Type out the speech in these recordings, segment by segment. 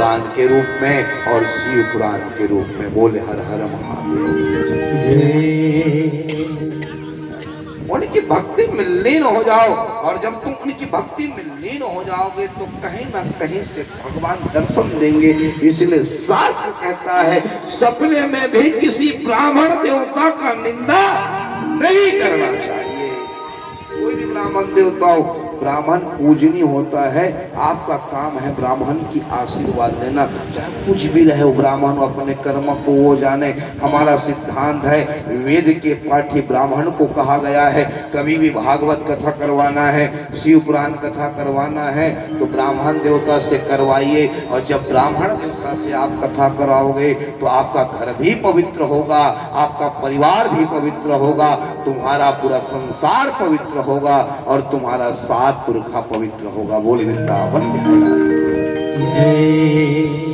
पुराण के रूप में और शिव पुराण के रूप में। बोले हर हर महादेव। उनकी भक्ति में लीन हो जाओ, और जब तुम उनकी भक्ति में लीन हो जाओगे तो कहीं ना कहीं से भगवान दर्शन देंगे। इसलिए शास्त्र कहता है सपने में भी किसी ब्राह्मण देवता का निंदा नहीं करना चाहिए। कोई भी ब्राह्मण देवता हो, ब्राह्मण पूजनीय होता है। आपका काम है ब्राह्मण की आशीर्वाद देना, चाहे कुछ भी रहे वो ब्राह्मण अपने कर्म को वो जाने। हमारा सिद्धांत है, वेद के पाठ्य ब्राह्मण को कहा गया है, कभी भी भागवत कथा करवाना है, शिव पुराण कथा करवाना है तो ब्राह्मण देवता से करवाइए। और जब ब्राह्मण देवता से आप कथा कराओगे तो आपका घर भी पवित्र होगा, आपका परिवार भी पवित्र होगा, तुम्हारा पूरा संसार पवित्र होगा और तुम्हारा सात पुरखा पवित्र होगा। बोले वृंदावन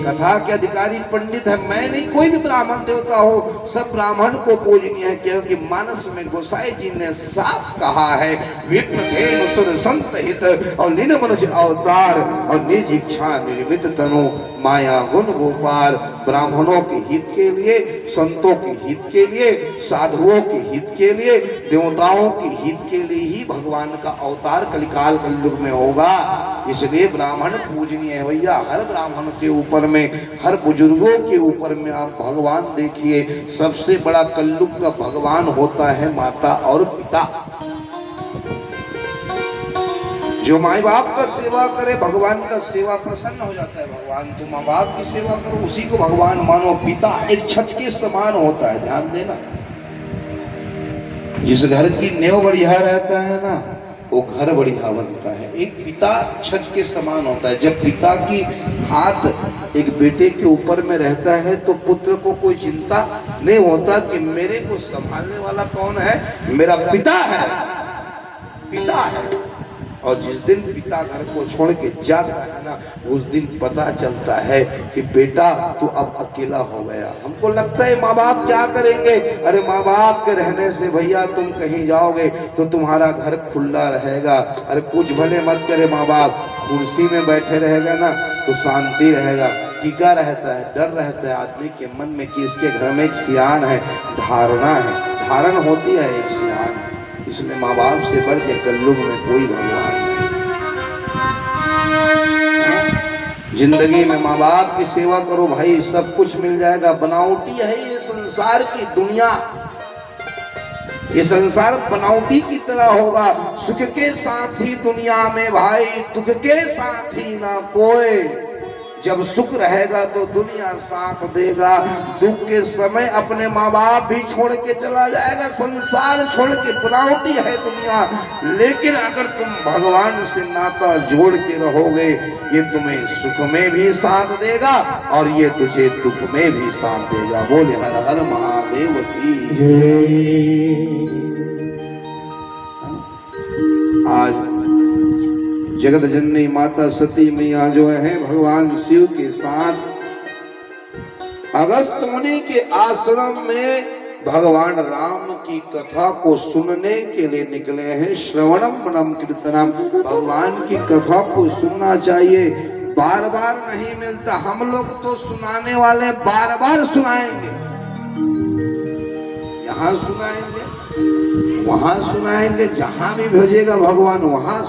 कथा के अधिकारी पंडित है, मैं नहीं, कोई भी ब्राह्मण देवता हो, सब ब्राह्मण को पूजनीय है। क्योंकि मानस में गोसाई जी ने साफ कहा है, विप्रधेनु सुर संत हित और लीन मनुज अवतार और निज इच्छा निर्मित तनु माया गुण गोपाल। ब्राह्मणों के हित के लिए, संतों के हित के लिए, साधुओं के हित के लिए, देवताओं के हित के लिए ही भगवान का अवतार कलिकाल कलयुग में होगा। इसलिए ब्राह्मण पूजनीय है भैया। हर ब्राह्मण के ऊपर में, हर बुजुर्गों के ऊपर में आप भगवान देखिए। सबसे बड़ा कलयुग का भगवान होता है माता और पिता। जो माँ बाप का सेवा करे भगवान का सेवा प्रसन्न हो जाता है। भगवान तुम माँ बाप की सेवा करो, उसी को भगवान मानो। पिता एक छत के समान होता है, ध्यान देना। जिस घर की नेव बढ़िया रहता है ना, वो घर बढ़िया बनता है। एक पिता छत के समान होता है। जब पिता की हाथ एक बेटे के ऊपर में रहता है तो पुत्र को कोई चिंता नहीं होता कि मेरे को संभालने वाला कौन है, मेरा पिता है, पिता है। और जिस दिन पिता घर को छोड़ के जाता है ना, उस दिन पता चलता है कि बेटा तू अब अकेला हो गया। हमको लगता है माँ बाप क्या करेंगे, अरे माँ बाप के रहने से भैया तुम कहीं जाओगे तो तुम्हारा घर खुला रहेगा। अरे कुछ भले मत करे माँ बाप, कुर्सी में बैठे रहेगा ना तो शांति रहेगा, टीका रहता है, डर रहता है आदमी के मन में कि इसके घर में एक सियान है, धारणा है, धारण होती है एक सियान। इसलिए माँ बाप से बढ़ के कलयुग में कोई भगवान नहीं। जिंदगी में माँ बाप की सेवा करो भाई, सब कुछ मिल जाएगा। बनावटी है ये संसार की दुनिया, ये संसार बनावटी की तरह होगा। सुख के साथी दुनिया में भाई, दुख के साथी ना कोई। जब सुख रहेगा तो दुनिया साथ देगा, दुख के समय अपने माँ बाप भी छोड़ के चला जाएगा, संसार छोड़ के। बनावटी है दुनिया, लेकिन अगर तुम भगवान से नाता जोड़ के रहोगे, ये तुम्हें सुख में भी साथ देगा और ये तुझे दुख में भी साथ देगा। बोले हर हर महादेव की जय। आज जगत जननी माता सती मैया जो है भगवान शिव के साथ अगस्त मुनि के आश्रम में भगवान राम की कथा को सुनने के लिए निकले हैं। श्रवणम मनम कीर्तनम, भगवान की कथा को सुनना चाहिए, बार बार नहीं मिलता। हम लोग तो सुनाने वाले बार बार सुनाएंगे, यहाँ सुनाएंगे, वहां सुनाएंगे, जहां भी भेजेगा भगवान वहां